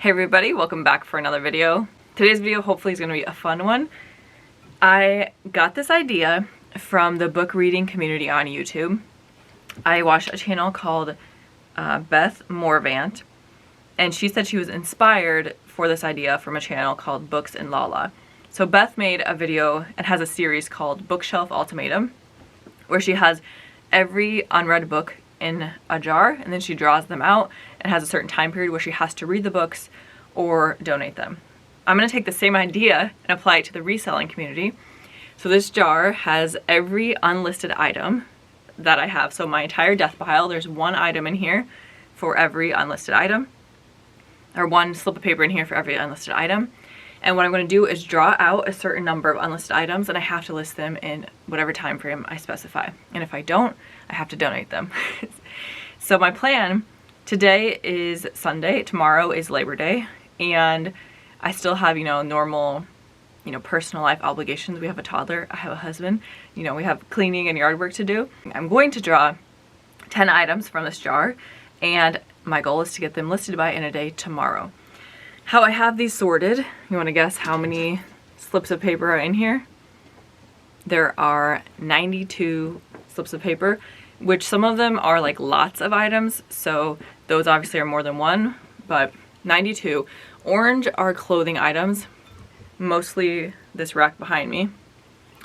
Hey everybody, welcome back for another video. Today's video hopefully is going to be a fun one. I got this idea from the book reading community on YouTube. I watched a channel called Beth Morvant, and she said she was inspired for this idea from a channel called Books and Lala. So Beth made a video and has a series called Bookshelf Ultimatum, where she has every unread book in a jar and then she draws them out and has a certain time period where she has to read the books or donate them. I'm going to take the same idea and apply it to the reselling community. So this jar has every unlisted item that I have. So my entire death pile, there's one item in here for every unlisted item, or one slip of paper in here for every unlisted item. And what I'm going to do is draw out a certain number of unlisted items, and I have to list them in whatever time frame I specify. And if I don't, I have to donate them. So my plan, today is Sunday, tomorrow is Labor Day, and I still have, normal, personal life obligations. We have a toddler, I have a husband, we have cleaning and yard work to do. I'm going to draw 10 items from this jar, and my goal is to get them listed by in a day tomorrow. How I have these sorted, you want to guess how many slips of paper are in here? There are 92 slips of paper, which some of them are like lots of items, so those obviously are more than one, but 92. Orange are clothing items, mostly this rack behind me.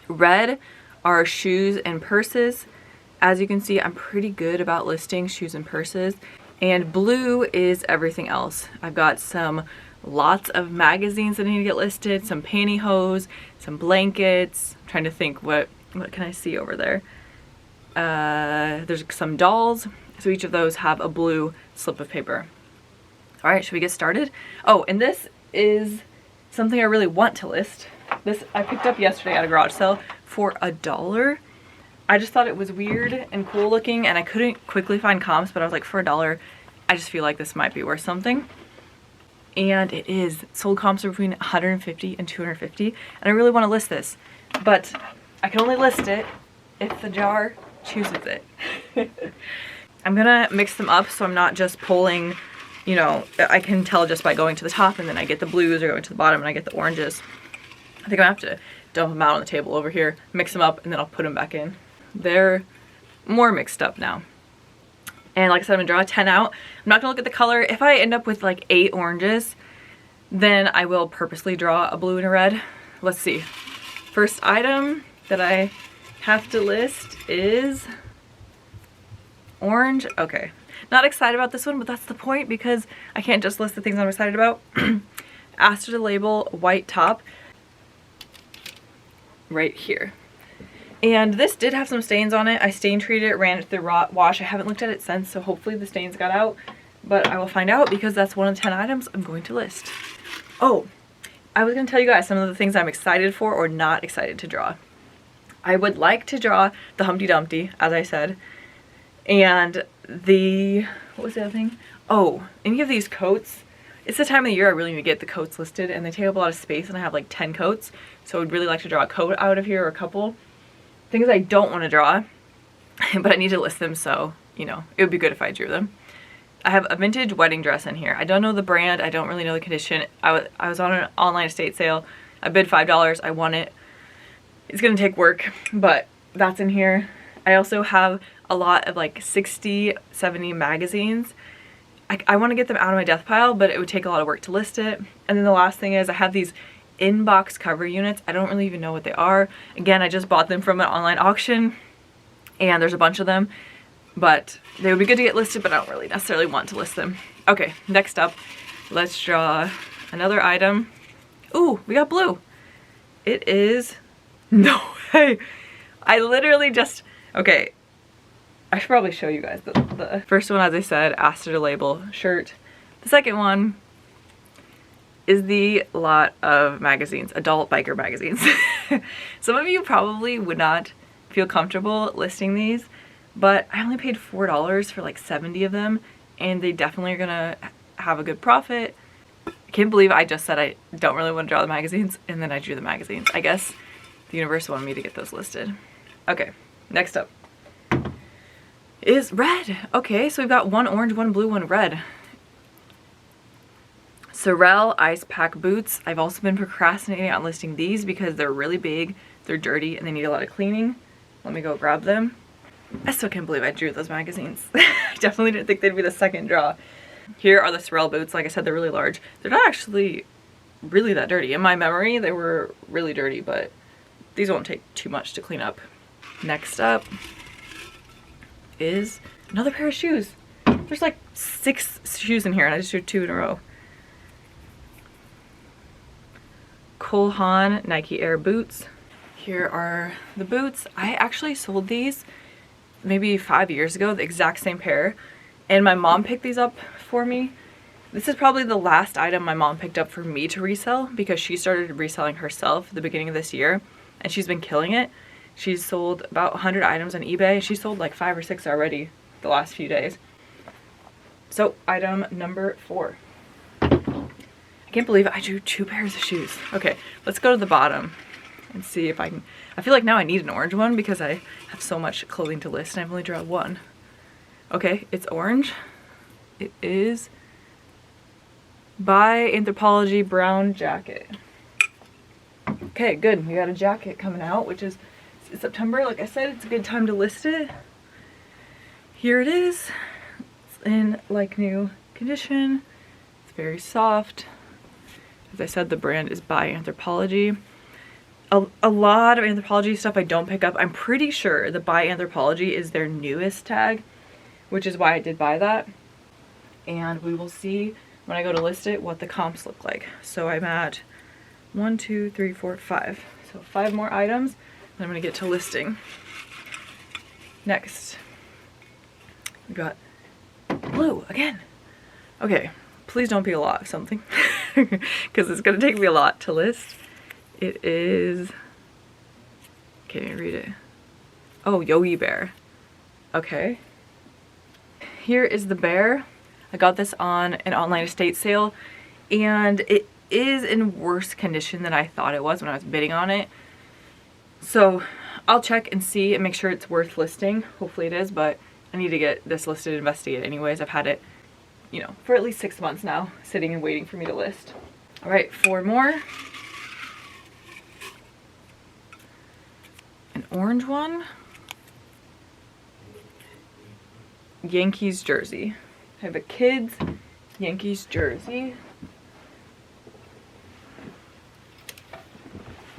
Red are shoes and purses. As you can see, I'm pretty good about listing shoes and purses. And blue is everything else. I've got lots of magazines that need to get listed, some pantyhose, some blankets. I'm trying to think, what can I see over there? There's some dolls. So each of those have a blue slip of paper. All right, should we get started? Oh, and this is something I really want to list. This I picked up yesterday at a garage sale for $1. I just thought it was weird and cool looking, and I couldn't quickly find comps, but I was like, for $1, I just feel like this might be worth something. And it is. Sold comps are between 150 and 250, and I really want to list this, but I can only list it if the jar chooses it. I'm gonna mix them up so I'm not just pulling, I can tell just by going to the top and then I get the blues, or going to the bottom and I get the oranges. I think I'm gonna have to dump them out on the table over here, mix them up, and then I'll put them back in. They're more mixed up now. And like I said, I'm gonna draw 10 out. I'm not gonna look at the color. If I end up with like 8 oranges, then I will purposely draw a blue and a red. Let's see. First item that I have to list is orange. Okay. Not excited about this one, but that's the point because I can't just list the things I'm excited about. Asked her to label white top right here. And this did have some stains on it. I stain treated it, ran it through wash. I haven't looked at it since, so hopefully the stains got out. But I will find out because that's one of the 10 items I'm going to list. Oh, I was going to tell you guys some of the things I'm excited for or not excited to draw. I would like to draw the Humpty Dumpty, as I said. And what was the other thing? Oh, any of these coats. It's the time of the year I really need to get the coats listed, and they take up a lot of space, and I have like 10 coats. So I would really like to draw a coat out of here, or a couple. Things I don't want to draw, but I need to list them, so, it would be good if I drew them. I have a vintage wedding dress in here. I don't know the brand. I don't really know the condition. I was on an online estate sale. I bid $5. I won it. It's going to take work, but that's in here. I also have a lot of like 60, 70 magazines. I want to get them out of my death pile, but it would take a lot of work to list it. And then the last thing is I have these inbox cover units. I don't really even know what they are. Again, I just bought them from an online auction, and there's a bunch of them, but they would be good to get listed, but I don't really necessarily want to list them. Okay, next up, let's draw another item. Ooh, we got blue. It is, no way. I literally just, okay, I should probably show you guys the first one, as I said, asked her to label shirt. The second one is the lot of magazines, adult biker magazines. Some of you probably would not feel comfortable listing these, but I only paid $4 for like 70 of them, and they definitely are gonna have a good profit. I can't believe I just said I don't really want to draw the magazines, and then I drew the magazines. I guess the universe wanted me to get those listed. Okay, next up is red. Okay, so we've got one orange, one blue, one red. Sorel ice pack boots. I've also been procrastinating on listing these because they're really big, they're dirty, and they need a lot of cleaning. Let me go grab them. I still can't believe I drew those magazines. I definitely didn't think they'd be the second draw. Here are the Sorel boots. Like I said, they're really large. They're not actually really that dirty. In my memory, they were really dirty, but these won't take too much to clean up. Next up is another pair of shoes. There's like 6 shoes in here and I just drew 2 in a row. Cole Haan Nike Air boots. Here are the boots. I actually sold these maybe 5 years ago, the exact same pair, and my mom picked these up for me. This is probably the last item my mom picked up for me to resell because she started reselling herself at the beginning of this year and she's been killing it. She's sold about 100 items on eBay. She sold like 5 or 6 already the last few days. So item number 4. I can't believe I drew 2 pairs of shoes. Okay, let's go to the bottom and see if I can. I feel like now I need an orange one because I have so much clothing to list and I've only drawn 1. Okay, it's orange. It is by Anthropologie brown jacket. Okay, good. We got a jacket coming out, which is September. Like I said, it's a good time to list it. Here it is. It's in like new condition. It's very soft. As I said, the brand is by Anthropologie. A lot of Anthropologie stuff I don't pick up. I'm pretty sure the by Anthropologie is their newest tag, which is why I did buy that. And we will see when I go to list it what the comps look like. So I'm at 1, 2, 3, 4, 5. So 5 more items and I'm gonna get to listing. Next, we got blue again. Okay, please don't be a lot of something because it's gonna take me a lot to list. It is, can't even read it. Oh, Yogi Bear. Okay. Here is the bear. I got this on an online estate sale and it is in worse condition than I thought it was when I was bidding on it. So I'll check and see and make sure it's worth listing. Hopefully it is, but I need to get this listed and investigated anyways. I've had it, you know, for at least 6 months now, sitting and waiting for me to list. All right, 4 more. An orange one. Yankees jersey. I have a kids Yankees jersey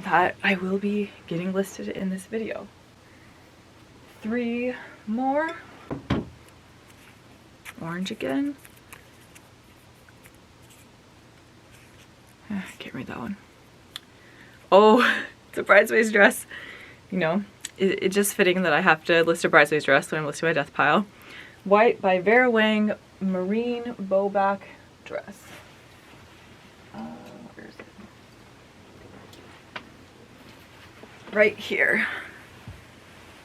that I will be getting listed in this video. 3 more. Orange again. I can't read that one. Oh, it's a bridesmaid's dress. You know, it's just fitting that I have to list a bridesmaid's dress when I'm listing my death pile. White by Vera Wang marine bowback dress. Where is it? Right here.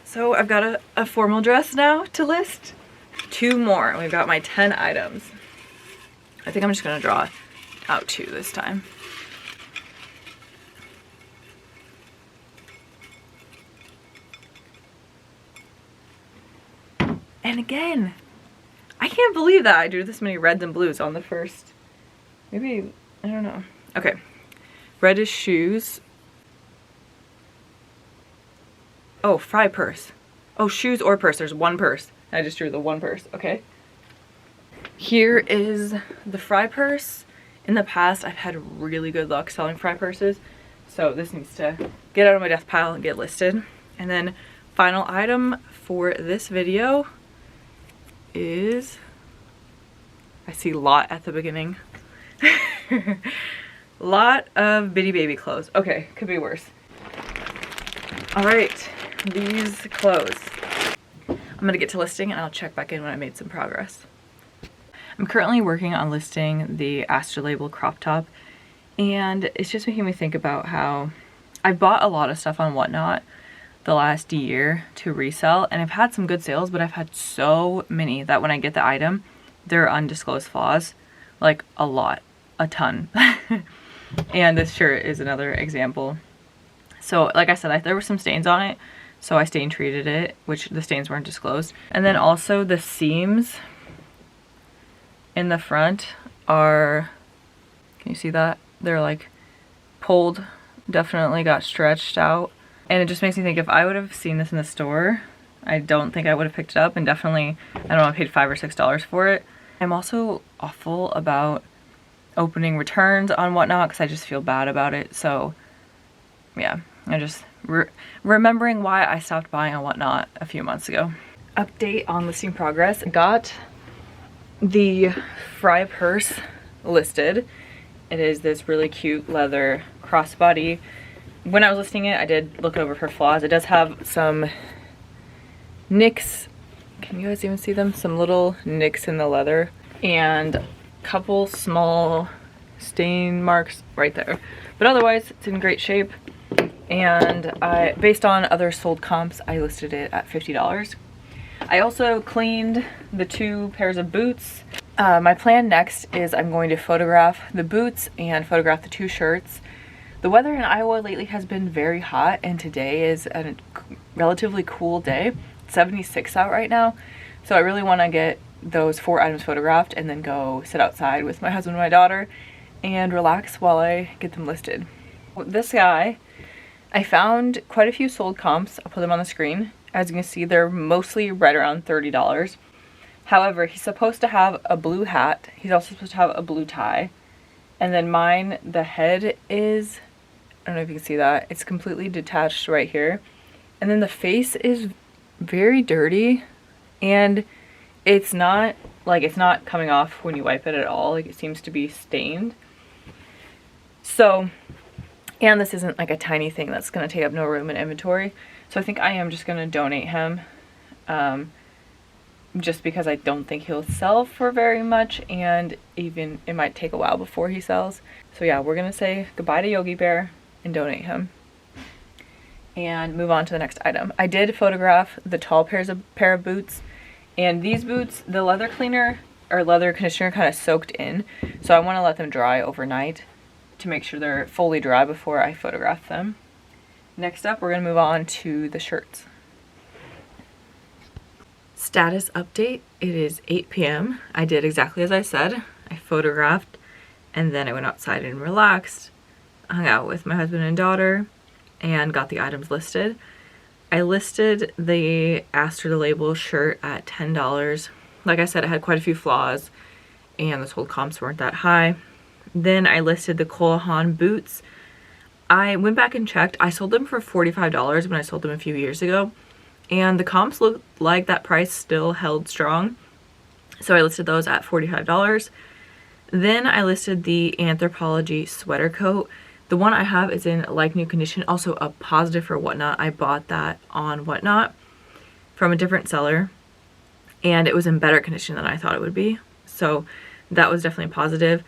So I've got a formal dress now to list. 2 more and we've got my 10 items. I think I'm just gonna draw out 2 this time. And again, I can't believe that I drew this many reds and blues on the first. Maybe, I don't know. Okay, reddish shoes. Oh, fry purse. Oh, shoes or purse. There's 1 purse. I just drew the 1 purse. Okay. Here is the fry purse. In the past, I've had really good luck selling fry purses. So this needs to get out of my death pile and get listed. And then final item for this video is, I see lot at the beginning. Lot of bitty baby clothes. Okay, could be worse. All right, these clothes. I'm gonna get to listing and I'll check back in when I made some progress. I'm currently working on listing the Astrolabel crop top and it's just making me think about how I've bought a lot of stuff on Whatnot the last year to resell and I've had some good sales, but I've had so many that when I get the item, there are undisclosed flaws, like a lot, a ton. And this shirt is another example. So like I said, there were some stains on it, so I stain treated it, which the stains weren't disclosed. And then also the seams in the front are Can you see that? They're like pulled, definitely got stretched out. And it just makes me think, if I would have seen this in the store, I don't think I would have picked it up, and definitely, I don't know, I paid $5 or $6 for it. I'm also awful about opening returns on Whatnot because I just feel bad about it. So yeah, I just remembering why I stopped buying on Whatnot a few months ago. Update on listing progress. Got the Fry purse listed. It is this really cute leather crossbody. When I was listing it, I did look over for flaws. It does have some nicks. Can you guys even see them? Some little nicks in the leather and a couple small stain marks right there. But otherwise, it's in great shape. And based on other sold comps, I listed it at $50. I also cleaned the 2 pairs of boots. My plan next is I'm going to photograph the boots and photograph the 2 shirts. The weather in Iowa lately has been very hot, and today is a relatively cool day. It's 76 out right now, so I really want to get those 4 items photographed and then go sit outside with my husband and my daughter and relax while I get them listed. This guy, I found quite a few sold comps. I'll put them on the screen. As you can see, they're mostly right around $30. However, he's supposed to have a blue hat. He's also supposed to have a blue tie. And then mine, the head is, I don't know if you can see that, it's completely detached right here. And then the face is very dirty, and it's not coming off when you wipe it at all. Like, it seems to be stained. So, and this isn't like a tiny thing that's going to take up no room in inventory. So I think I am just going to donate him, just because I don't think he'll sell for very much, and even it might take a while before he sells. So yeah, we're going to say goodbye to Yogi Bear and donate him and move on to the next item. I did photograph the tall pair of boots, and these boots, the leather cleaner or leather conditioner kind of soaked in, so I want to let them dry overnight to make sure they're fully dry before I photograph them. Next up, we're going to move on to the shirts. Status update. It is 8 p.m. I did exactly as I said. I photographed, and then I went outside and relaxed, hung out with my husband and daughter, and got the items listed. I listed the Aster the Label shirt at $10. Like I said, it had quite a few flaws, and the sold comps weren't that high. Then I listed the Cole Haan boots. I went back and checked. I sold them for $45 when I sold them a few years ago, and the comps looked like that price still held strong. So I listed those at $45. Then I listed the Anthropologie sweater coat. The one I have is in like new condition, also a positive for Whatnot. I bought that on Whatnot from a different seller, and it was in better condition than I thought it would be. So that was definitely a positive.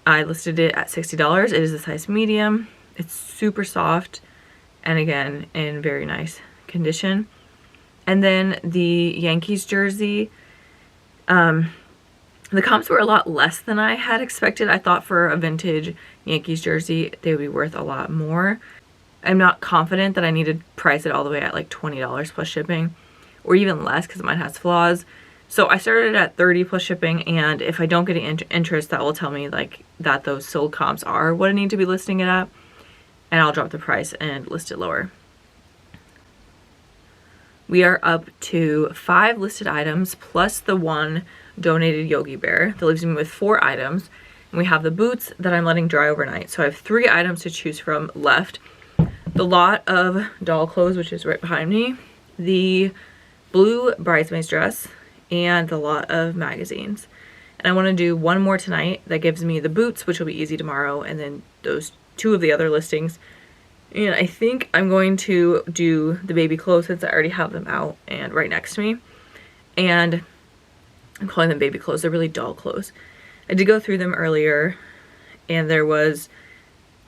I listed it at $60. It is a size medium. It's super soft, and again, in very nice condition. And then the Yankees jersey, the comps were a lot less than I had expected. I thought for a vintage Yankees jersey, they would be worth a lot more. I'm not confident that I need to price it all the way at like $20 plus shipping, or even less because mine has flaws. So I started at $30 plus shipping, and if I don't get any interest, that will tell me like that those sold comps are what I need to be listing it at, and I'll drop the price and list it lower. We are up to 5 listed items plus the 1 donated Yogi Bear. That leaves me with 4 items. And we have the boots that I'm letting dry overnight. So I have 3 items to choose from left. The lot of doll clothes, which is right behind me, the blue bridesmaid's dress, and the lot of magazines. And I want to do 1 more tonight that gives me the boots, which will be easy tomorrow, and then those 2 of the other listings. And I think I'm going to do the baby clothes since I already have them out and right next to me. And I'm calling them baby clothes. They're really doll clothes. I did go through them earlier, and there was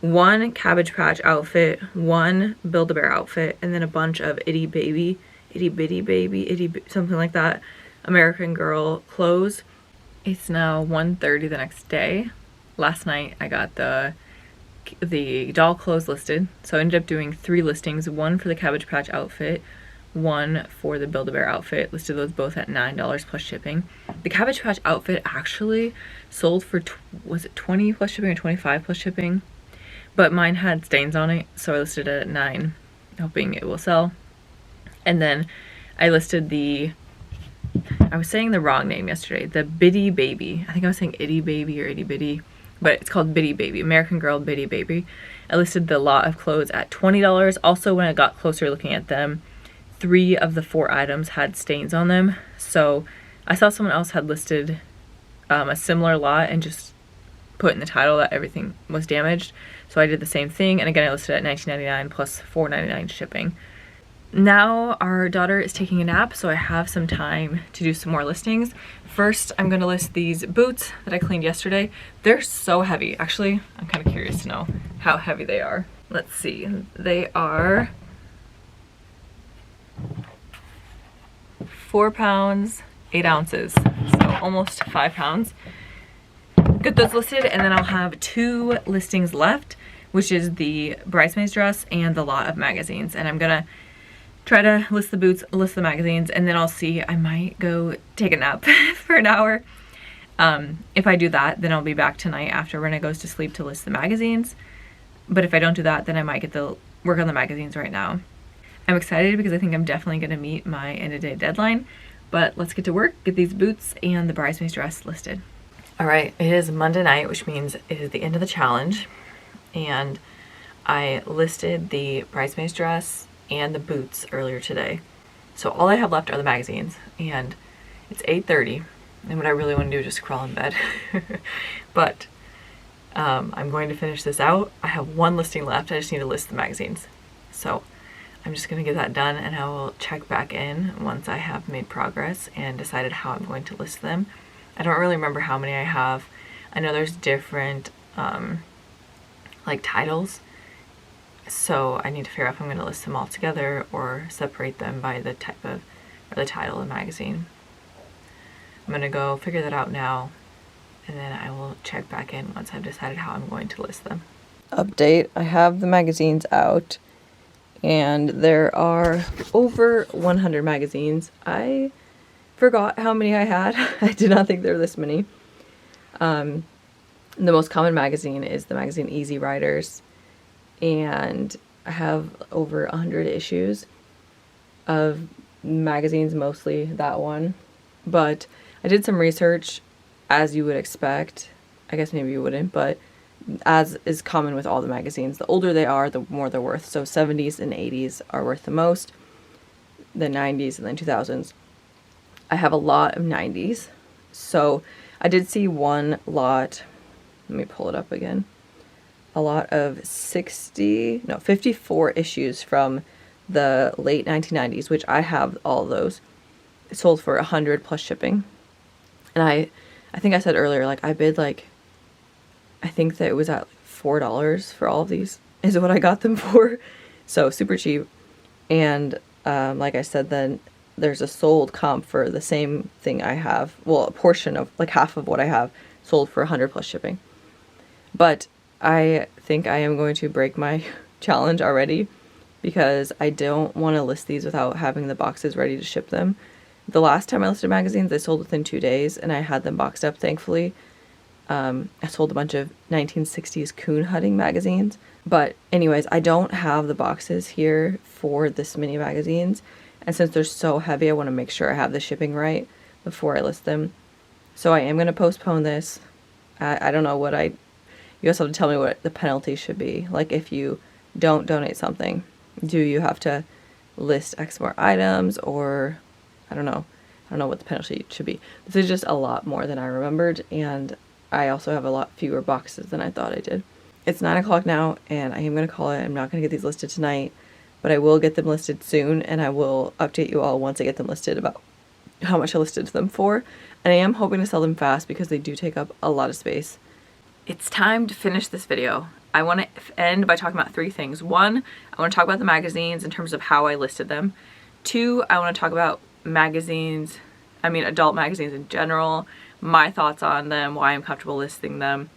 1 Cabbage Patch outfit, 1 Build-A-Bear outfit, and then a bunch of itty bitty baby, something like that, American Girl clothes. It's now 1:30 the next day. Last night I got the doll clothes listed, so I ended up doing 3 listings, 1 for the Cabbage Patch outfit, one for the Build-A-Bear outfit. Listed those both at $9 plus shipping. The Cabbage Patch outfit actually sold for, was it 20 plus shipping or 25 plus shipping? But mine had stains on it, so I listed it at $9, hoping it will sell. And then I listed the, I was saying the wrong name yesterday, the Bitty Baby. I think I was saying Itty Baby or Itty Bitty, but it's called Bitty Baby, American Girl Bitty Baby. I listed the lot of clothes at $20. Also, when I got closer looking at them, 3 of the 4 items had stains on them. So I saw someone else had listed a similar lot and just put in the title that everything was damaged. So I did the same thing, and again I listed it at $19.99 plus $4.99 shipping. Now our daughter is taking a nap, so I have some time to do some more listings. First, I'm gonna list these boots that I cleaned yesterday. They're so heavy. Actually, I'm kind of curious to know how heavy they are. Let's see. They are 4 pounds, 8 ounces. So almost 5 pounds. Get those listed, and then I'll have 2 listings left, which is the bridesmaid's dress and the lot of magazines. And I'm gonna try to list the boots, list the magazines, and then I'll see. I might go take a nap for an hour. If I do that, then I'll be back tonight after Renna goes to sleep to list the magazines. But if I don't do that, then I might get to work on the magazines right now. I'm excited because I think I'm definitely gonna meet my end of day deadline. But let's get to work, get these boots and the bridesmaid's dress listed. All right, it is Monday night, which means it is the end of the challenge. And I listed the bridesmaid's dress and the boots earlier today. So all I have left are the magazines, and it's 8:30, and what I really want to do is just crawl in bed. But I'm going to finish this out. I have 1 listing left. I just need to list the magazines. So I'm just going to get that done, and I will check back in once I have made progress and decided how I'm going to list them. I don't really remember how many I have. I know there's different like titles, so I need to figure out if I'm going to list them all together or separate them by the type of, or the title of the magazine. I'm going to go figure that out now, and then I will check back in once I've decided how I'm going to list them. Update, I have the magazines out, and there are over 100 magazines. I forgot how many I had. I did not think there were this many. The most common magazine is the magazine Easy Riders, and I have over 100 issues of magazines, mostly that one. But I did some research, as you would expect. I guess maybe you wouldn't, but as is common with all the magazines, the older they are, the more they're worth. So 70s and 80s are worth the most, the 90s and then 2000s. I have a lot of 90s. So I did see one lot, let me pull it up again, a lot of 54 issues from the late 1990s, which I have all of those. It sold for 100 plus shipping. And I think I said earlier, like I bid like, I think that it was at $4 for all of these is what I got them for. So super cheap. And like I said, then there's a sold comp for the same thing I have. Well, a portion of, like half of what I have sold for 100 plus shipping. But I think I am going to break my challenge already because I don't want to list these without having the boxes ready to ship them. The last time I listed magazines, they sold within 2 days, and I had them boxed up, thankfully. I sold a bunch of 1960s coon hunting magazines. But anyways, I don't have the boxes here for this many magazines. And since they're so heavy, I want to make sure I have the shipping right before I list them. So I am going to postpone this. I don't know what you guys have to tell me what the penalty should be. Like if you don't donate something, do you have to list X more items, or I don't know. I don't know what the penalty should be. This is just a lot more than I remembered, and I also have a lot fewer boxes than I thought I did. It's 9 o'clock now, and I am going to call it. I'm not going to get these listed tonight, but I will get them listed soon, and I will update you all once I get them listed about how much I listed them for. And I am hoping to sell them fast because they do take up a lot of space. It's time to finish this video. I want to end by talking about 3 things. 1, I want to talk about the magazines in terms of how I listed them. 2, I want to talk about magazines, adult magazines in general, my thoughts on them, why I'm comfortable listing them.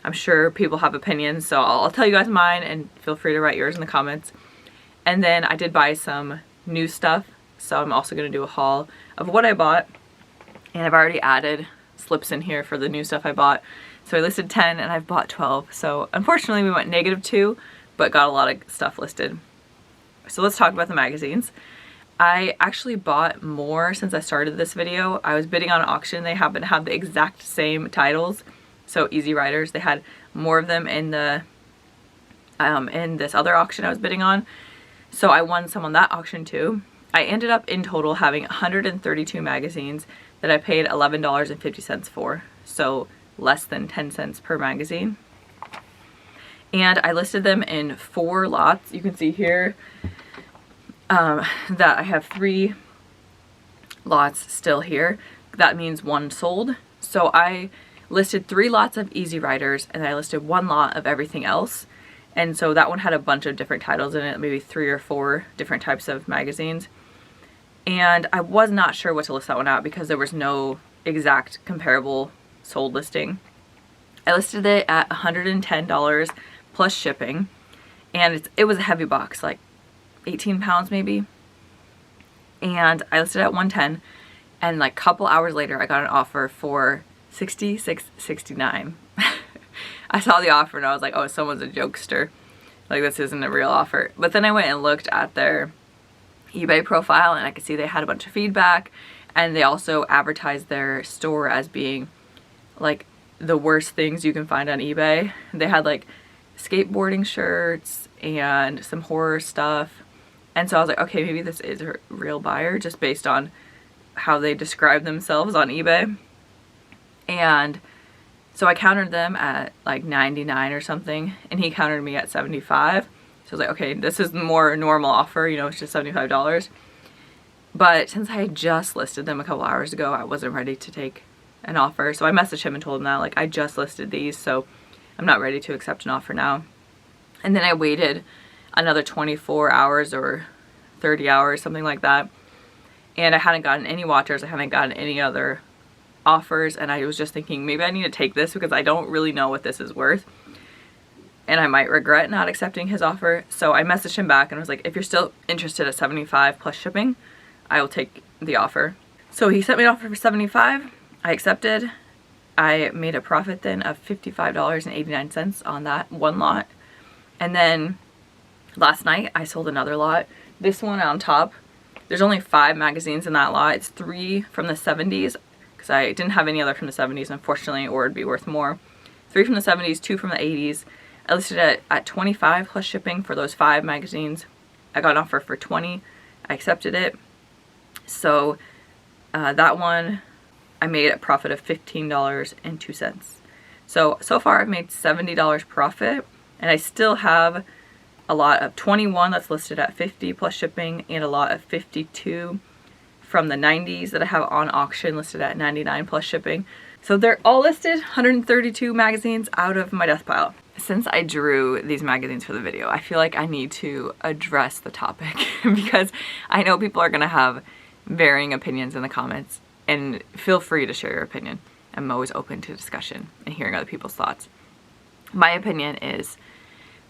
I'm sure people have opinions, so I'll tell you guys mine, and feel free to write yours in the comments. And then I did buy some new stuff so I'm also going to do a haul of what I bought. And I've already added slips in here for the new stuff I bought. So I listed 10 and I've bought 12. So unfortunately we went -2, but got a lot of stuff listed. So let's talk about the magazines. I actually bought more since I started this video. I was bidding on an auction. They happen to have the exact same titles. So Easy Riders, they had more of them in the in this other auction I was bidding on. So I won some on that auction too. I ended up in total having 132 magazines that I paid $11.50 for. So less than 10 cents per magazine. And I listed them in 4 lots. You can see here that I have 3 lots still here. That means 1 sold. So I listed 3 lots of Easy Riders and I listed 1 lot of everything else. And so that one had a bunch of different titles in it, maybe 3 or 4 different types of magazines. And I was not sure what to list that one out because there was no exact comparable sold listing. I listed it at $110 plus shipping, and it was a heavy box, like 18 pounds maybe. And I listed it at $110, and like a couple hours later I got an offer for $66.69. I saw the offer and I was like, oh, someone's a jokester. Like, this isn't a real offer. But then I went and looked at their eBay profile and I could see they had a bunch of feedback, and they also advertised their store as being like the worst things you can find on eBay. They had like skateboarding shirts and some horror stuff. And so I was like, okay, maybe this is a real buyer just based on how they describe themselves on eBay. And so I countered them at like 99 or something, and he countered me at 75. So I was like, okay, this is the more normal offer, you know, it's just $75. But since I had just listed them a couple hours ago, I wasn't ready to take an offer. So I messaged him and told him that, like, I just listed these, so I'm not ready to accept an offer now. And then I waited another 24 hours or 30 hours, something like that. And I hadn't gotten any watchers, I hadn't gotten any other offers, and I was just thinking maybe I need to take this because I don't really know what this is worth and I might regret not accepting his offer. So I messaged him back and was like, if you're still interested at 75 plus shipping, I will take the offer. So he sent me an offer for 75. I accepted. I made a profit then of $55.89 on that 1 lot. And then last night I sold another lot. This one on top, there's only 5 magazines in that lot. It's 3 from the 70s because I didn't have any other from the 70s, unfortunately, or it'd be worth more. 3 from the 70s, 2 from the 80s. I listed it at 25 plus shipping for those 5 magazines. I got an offer for 20. I accepted it. So that one I made a profit of $15.02. So far I've made $70 profit, and I still have a lot of 21 that's listed at 50 plus shipping and a lot of 52 from the 90s that I have on auction listed at 99 plus shipping. So they're all listed, 132 magazines out of my death pile. Since I drew these magazines for the video, I feel like I need to address the topic because I know people are gonna have varying opinions in the comments, and feel free to share your opinion. I'm always open to discussion and hearing other people's thoughts. My opinion is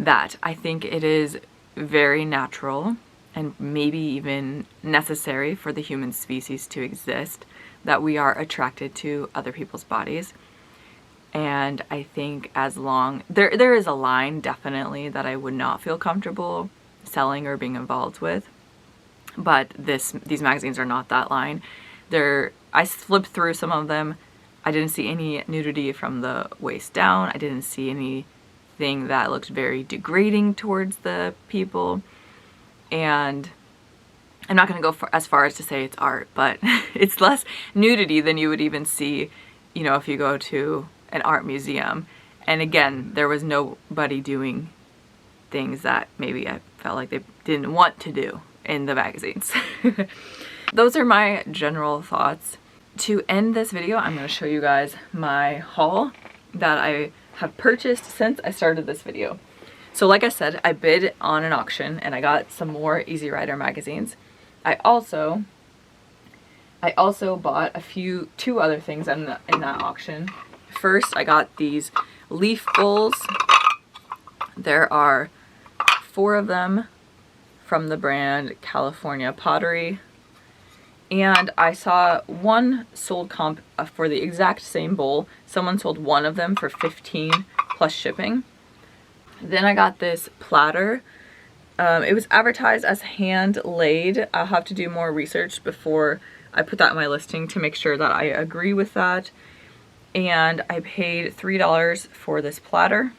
that I think it is very natural and maybe even necessary for the human species to exist that we are attracted to other people's bodies. And I think as long there is a line definitely that I would not feel comfortable selling or being involved with, but these magazines are not that line. I flipped through some of them. I didn't see any nudity from the waist down. I didn't see anything that looked very degrading towards the people. And I'm not going to go as far as to say it's art, but it's less nudity than you would even see, you know, if you go to an art museum. And again, there was nobody doing things that maybe I felt like they didn't want to do in the magazines. Those are my general thoughts. To end this video, I'm going to show you guys my haul that I have purchased since I started this video. So like I said, I bid on an auction and I got some more Easy Rider magazines. I also bought two other things in that auction. First, I got these leaf bowls. There are 4 of them from the brand California Pottery. and I saw one sold comp for the exact same bowl. Someone sold one of them for $15 plus shipping. Then I got this platter. It was advertised as hand laid. I'll have to do more research before I put that in my listing to make sure that I agree with that. And I paid $3 for this platter.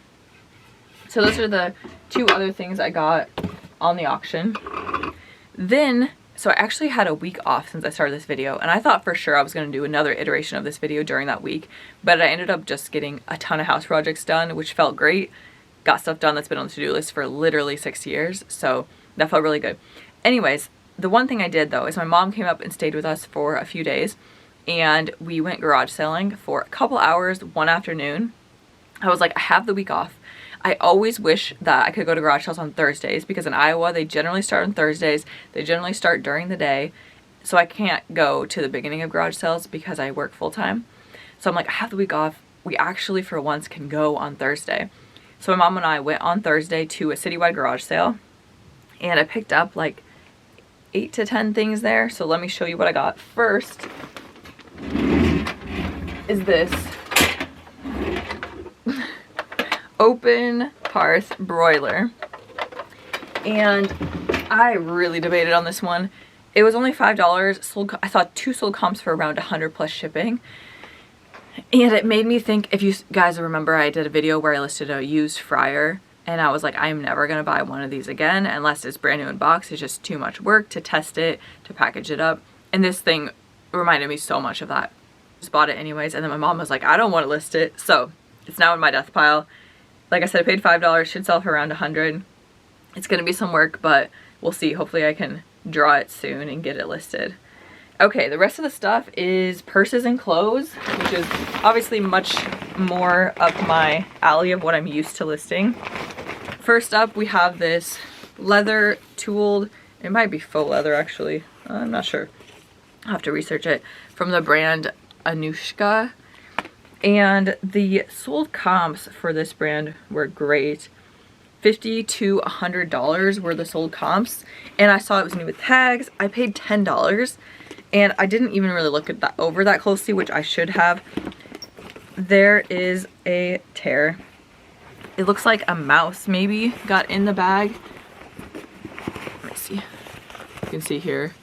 So those are the two other things I got on the auction. Then, so I actually had a week off since I started this video, and I thought for sure I was going to do another iteration of this video during that week, but I ended up just getting a ton of house projects done, which felt great. Got stuff done that's been on the to-do list for literally 6 years, so that felt really good. Anyways, the one thing I did though is my mom came up and stayed with us for a few days, and we went garage selling for a couple hours one afternoon. I was like, I have the week off. I always wish that I could go to garage sales on Thursdays, because in Iowa they generally start on Thursdays. They generally start during the day, so I can't go to the beginning of garage sales because I work full-time. So I'm like, I have the week off. We actually for once can go on Thursday. So my mom and I went on Thursday to a citywide garage sale, and I picked up like 8 to 10 things there. So let me show you what I got. First is this open hearth broiler, and I really debated on this one. It was only $5. I saw 2 sold comps for around 100 plus shipping. And it made me think, if you guys remember, I did a video where I listed a used fryer, and I was like, I'm never going to buy one of these again unless it's brand new in box. It's just too much work to test it, to package it up. And this thing reminded me so much of that. Just bought it anyways, and then my mom was like, I don't want to list it. So it's now in my death pile. Like I said, I paid $5, should sell for around 100. It's going to be some work, but we'll see. Hopefully I can draw it soon and get it listed. Okay, the rest of the stuff is purses and clothes, which is obviously much more up my alley of what I'm used to listing. First up, we have this leather tooled, it might be faux leather actually, I'm not sure. I'll have to research it, from the brand Anushka. And the sold comps for this brand were great. $50 to $100 were the sold comps, and I saw it was new with tags. I paid $10. And I didn't even really look at that over that closely, which I should have. There is a tear. It looks like a mouse maybe got in the bag. Let me see. You can see here,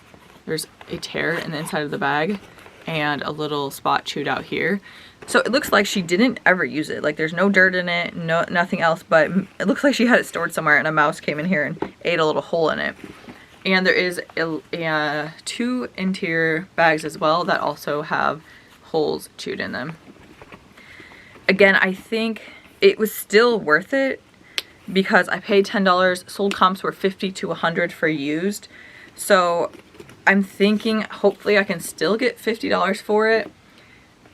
there's a tear in the inside of the bag and a little spot chewed out here. So it looks like she didn't ever use it. Like there's no dirt in it, nothing else, but it looks like she had it stored somewhere and a mouse came in here and ate a little hole in it. And there is 2 interior bags as well that also have holes chewed in them. Again, I think it was still worth it because I paid $10. Sold comps were $50 to $100 for used. So I'm thinking hopefully I can still get $50 for it.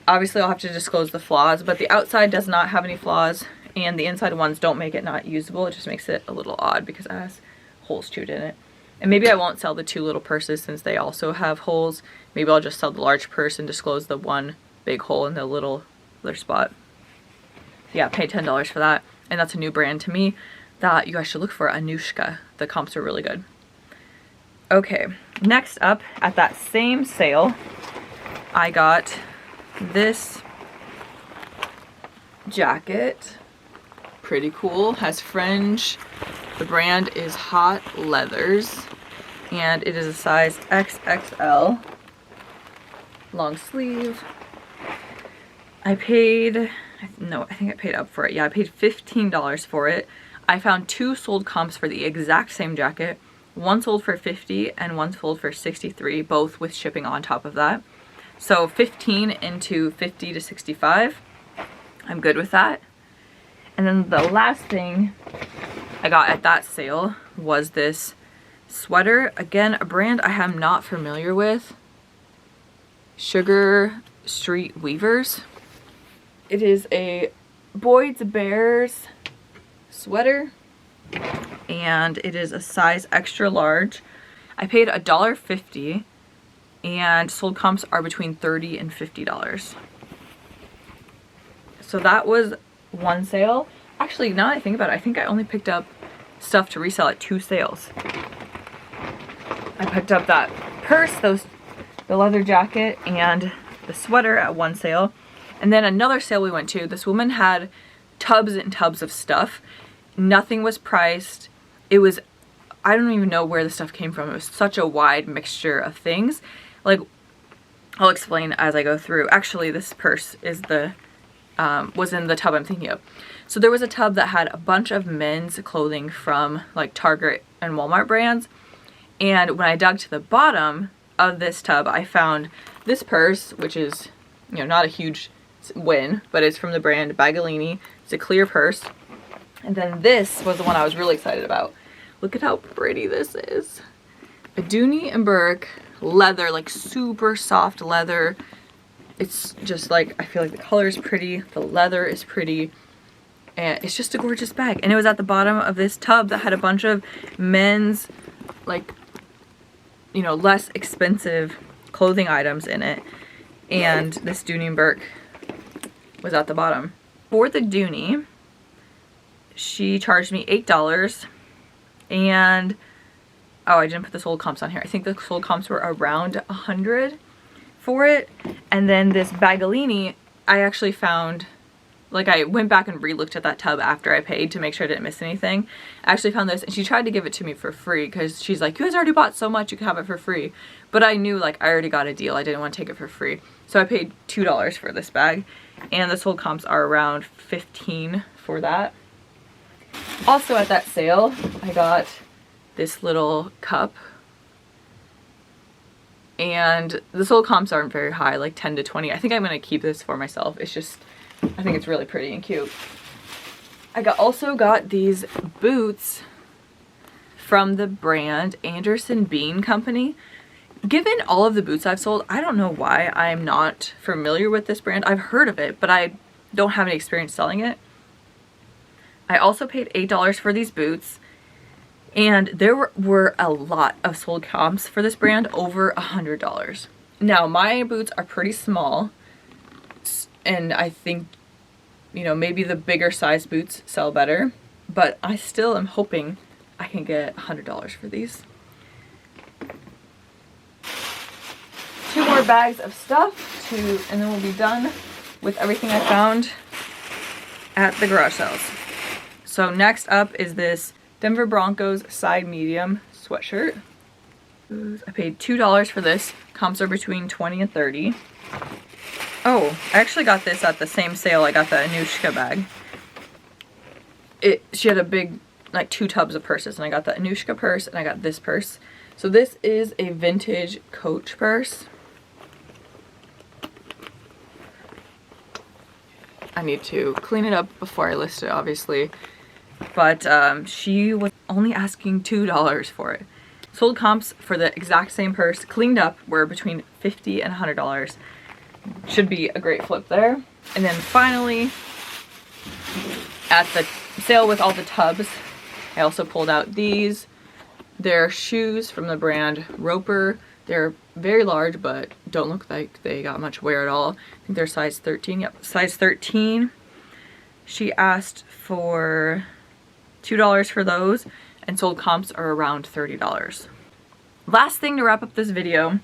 Obviously I'll have to disclose the flaws, but the outside does not have any flaws and the inside ones don't make it not usable. It just makes it a little odd because it has holes chewed in it. And maybe I won't sell the 2 little purses since they also have holes. Maybe I'll just sell the large purse and disclose the 1 big hole in the little other spot. Yeah, paid $10 for that. And that's a new brand to me that you guys should look for, Anushka. The comps are really good. Okay, next up at that same sale, I got this jacket. Pretty cool, has fringe. The brand is Hot Leathers, and it is a size XXL, long sleeve. I think I paid up for it. Yeah, I paid $15 for it. I found 2 sold comps for the exact same jacket. One sold for $50 and one sold for $63, both with shipping on top of that. So 15 into $50 to $65. I'm good with that. And then the last thing I got at that sale was this sweater. Again, a brand I am not familiar with. Sugar Street Weavers. It is a Boyd's Bears sweater, and it is a size extra large. I paid $1.50, and sold comps are between $30 and $50. So that was one sale. Actually, now that I think about it, I think I only picked up stuff to resell at 2 sales. I picked up that purse, those the leather jacket and the sweater at one sale. And then another sale we went to, this woman had tubs and tubs of stuff. Nothing was priced. It was, I don't even know where the stuff came from. It was such a wide mixture of things. Like, I'll explain as I go through. Actually, this purse is the, was in the tub I'm thinking of. So there was a tub that had a bunch of men's clothing from like Target and Walmart brands. And when I dug to the bottom of this tub, I found this purse, which is, you know, not a huge win, but it's from the brand Bagolini. It's a clear purse. And then this was the one I was really excited about. Look at how pretty this is. A Dooney and Burke leather, like super soft leather. It's just like, I feel like the color is pretty, the leather is pretty, and it's just a gorgeous bag. And it was at the bottom of this tub that had a bunch of men's, like, you know, less expensive clothing items in it. And this Dooney and Burke was at the bottom. For the Dooney, she charged me $8, and oh, I didn't put the sold comps on here. I think the sold comps were around 100 for it. And then this Bagolini, I actually found, like, I went back and re-looked at that tub after I paid to make sure I didn't miss anything. I actually found this, and she tried to give it to me for free because she's like, you guys already bought so much, you can have it for free. But I knew, like, I already got a deal. I didn't want to take it for free. So I paid $2 for this bag, and the sold comps are around 15 for that. Also at that sale, I got this little cup, and the sold comps aren't very high, like 10 to 20. I think I'm going to keep this for myself. It's just, I think it's really pretty and cute. I also got these boots from the brand Anderson Bean Company. Given all of the boots I've sold, I don't know why I'm not familiar with this brand. I've heard of it, but I don't have any experience selling it. I also paid $8 for these boots, and there were a lot of sold comps for this brand, over $100. Now, my boots are pretty small, and I think, you know, maybe the bigger size boots sell better, but I still am hoping I can get $100 for these. 2 more bags of stuff, and then we'll be done with everything I found at the garage sales. So next up is this Denver Broncos side medium sweatshirt. I paid $2 for this. Comps are between 20 and 30. Oh, I actually got this at the same sale I got the Anushka bag. She had a big, like 2 tubs of purses, and I got the Anushka purse and I got this purse. So this is a vintage Coach purse. I need to clean it up before I list it, obviously. But she was only asking $2 for it. Sold comps for the exact same purse, cleaned up, were between $50 and $100. Should be a great flip there. And then finally, at the sale with all the tubs, I also pulled out these. They're shoes from the brand Roper. They're very large, but don't look like they got much wear at all. I think they're size 13. Yep, size 13. She asked for $2 for those, and sold comps are around $30. Last thing to wrap up this video,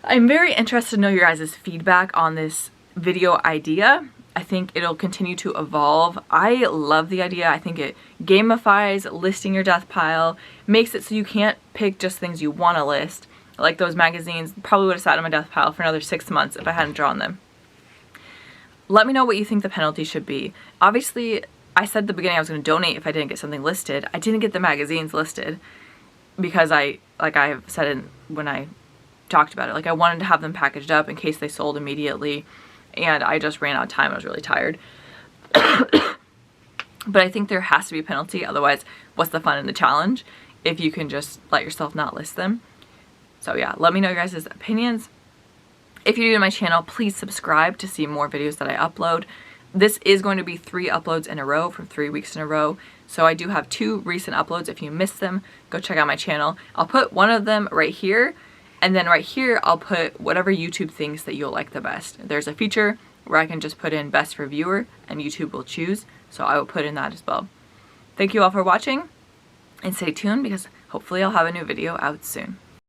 I'm very interested to know your guys' feedback on this video idea. I think it'll continue to evolve. I love the idea. I think it gamifies listing your death pile, makes it so you can't pick just things you want to list. Like those magazines, probably would have sat on my death pile for another 6 months if I hadn't drawn them. Let me know what you think the penalty should be. Obviously, I said at the beginning I was going to donate if I didn't get something listed. I didn't get the magazines listed because like I said when I talked about it, like I wanted to have them packaged up in case they sold immediately, and I just ran out of time. I was really tired. But I think there has to be a penalty, otherwise what's the fun in the challenge if you can just let yourself not list them? So yeah, let me know your guys' opinions. If you're new to my channel, please subscribe to see more videos that I upload. This is going to be 3 uploads in a row from 3 weeks in a row. So I do have 2 recent uploads. If you missed them, go check out my channel. I'll put one of them right here, and then right here I'll put whatever YouTube thinks that you'll like the best. There's a feature where I can just put in best for viewer and YouTube will choose. So I will put in that as well. Thank you all for watching, and stay tuned because hopefully I'll have a new video out soon.